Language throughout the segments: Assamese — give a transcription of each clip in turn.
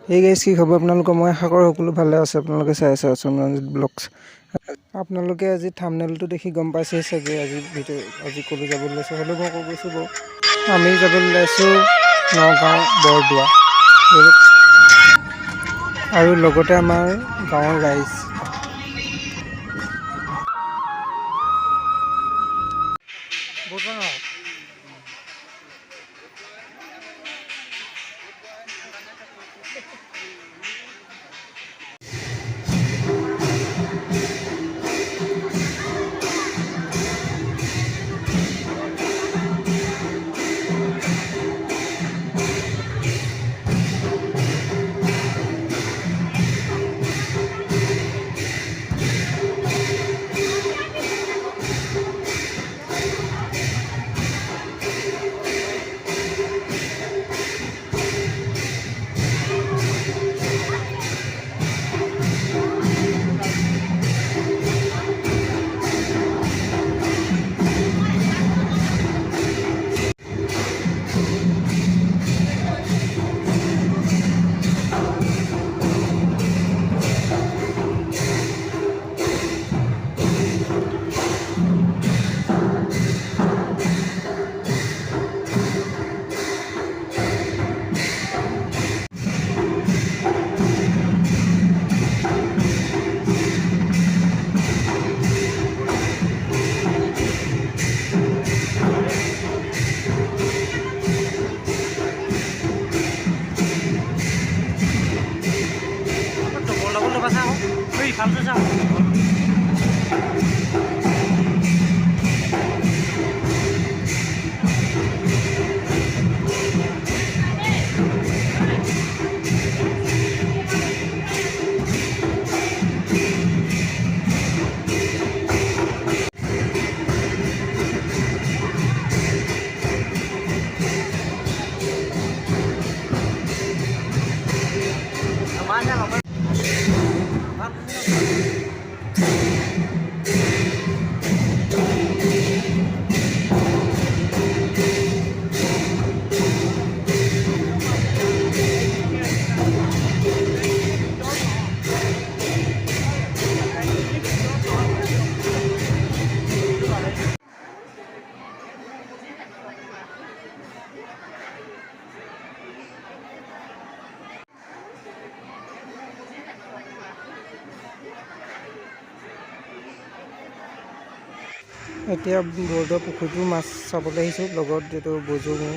এই গাইজ কি খবৰ আপোনালোকৰ? মই আশা কৰোঁ সকলো ভালে আছে। আপোনালোকে চাই আছে আছাম ৰঞ্জিত ব্লগছ। আপোনালোকে আজি থাম্বনেইলটো দেখি গম পাইছেই চাগে আজি ক'লৈ যাবলৈ ওলাইছোঁ। হ'লেও মই কৈ গৈছোঁ বাৰু, আমি যাবলৈ ওলাইছোঁ নগাঁও বৰদোৱা আৰু লগতে আমাৰ গাঁৱৰ ৰাইজ। এতিয়া বৰদোৱা পুখুৰীটো মাছ চাবলৈ আহিছোঁ, লগত যিটো বজো মোৰ।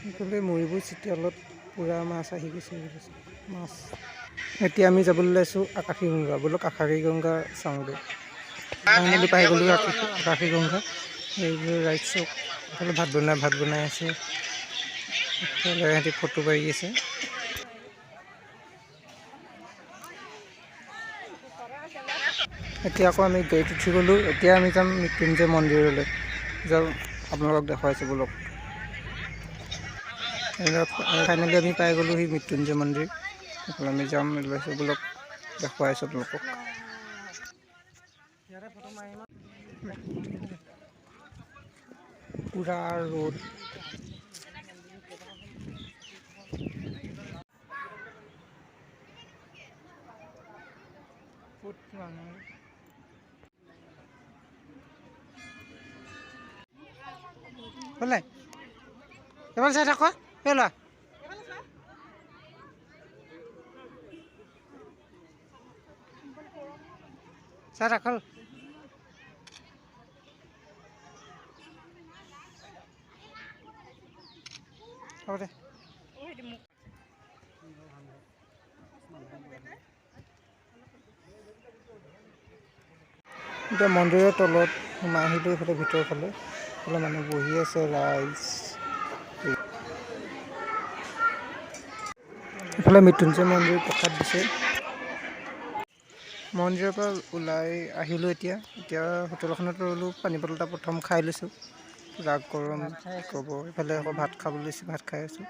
এইফালে মৰিবুৰ চিটিয়ালত পূৰা মাছ আহি গৈছে মাছ। এতিয়া আমি যাবলৈ ওলাইছোঁ আকাশী গংগা। ব'লক আকাশী গংগা চাওঁগৈ। ফাইনেলি পাই গ'লোঁ আকাশী গংগা। এইবোৰ ৰাইজ চব এইফালে ভাত বনাই আছে। এইফালে সিহঁতি ফটো মাৰি আছে। এতিয়া আকৌ আমি গাড়ীত উঠি গ'লোঁ। এতিয়া আমি যাম মৃত্যুঞ্জয় মন্দিৰলৈ। যাওঁ আপোনালোকক দেখুৱাইছোঁ ব'লক। ফাইনেলি আমি পাই গ'লোঁ সেই মৃত্যুঞ্জয় মন্দিৰ। এইফালে আমি যাম ওলাইছোঁ ব'লক, দেখুৱাইছোঁ আপোনালোকক। পুৰা ৰ'দ। বোলে এবাৰ চাই থাক পেলোৱা চাই থাক হ'ব দে। এতিয়া মন্দিৰৰ তলত সোমাই আহিলোঁ এইফালে ভিতৰৰ ফালে এইফালে মানুহ বহি আছে ৰাইজ এইফালে মৃত্যুঞ্জয় মন্দিৰ প্ৰসাদ দিছে মন্দিৰৰ পৰা ওলাই আহিলোঁ এতিয়া হোটেলখনত ৰ'লোঁ পানী বটল এটা প্ৰথম খাই লৈছোঁ ৰাগ গৰম ক'ব এইফালে আকৌ ভাত খাবলৈ লৈছোঁ ভাত খাই আছোঁ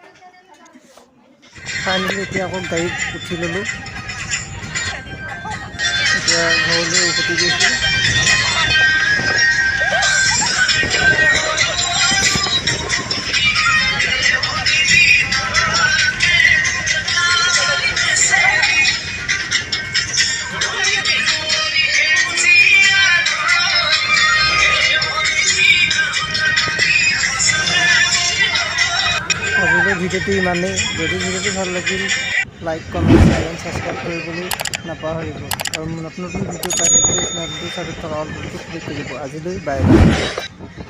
খাই মেলি এতিয়া আকৌ গাড়ীত উঠি ল'লোঁ এতিয়া ঘৰলৈ উভতি গৈছোঁ আজিলৈ ভিডিঅ'টো ইমানেই যদি ভিডিঅ'টো ভাল লাগিল লাইক কমেণ্ট শ্বেয়াৰ ছাবস্ক্ৰাইব কৰিবলৈ নাপাহৰিব আৰু নতুন নতুন ভিডিঅ' পাই থাকিলে চেনেলটো চাই থকা অলটো ক্লিক কৰিব আজিলৈ বাই বাই